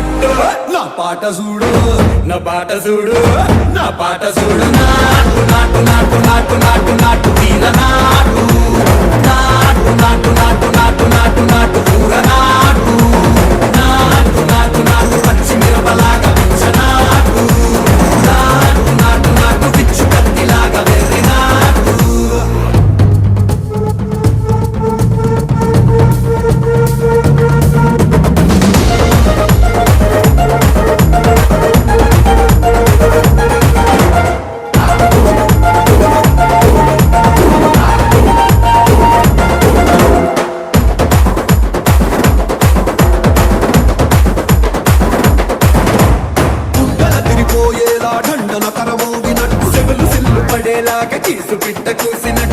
నాటు నా పాట చూడు నా పాట చూడు నా పాట చూడు నాటు నాటు నాటు నాటు నాటు నాటు వీర నాటు నాటు నాటు నాటు నాటు నాటు నాటు పూర నాటు నాటు నాటు నాటు పచ్చి మిరపలాగా పిచ్చ నాటు నాటు నాటు నాటు పిచ్చు కత్తిలాగా వెర్రి నాటు దండన కరమోగినట్టు సెవలు సిల్లు పడేలాగా కీసు పిట్ట కూసినట్టు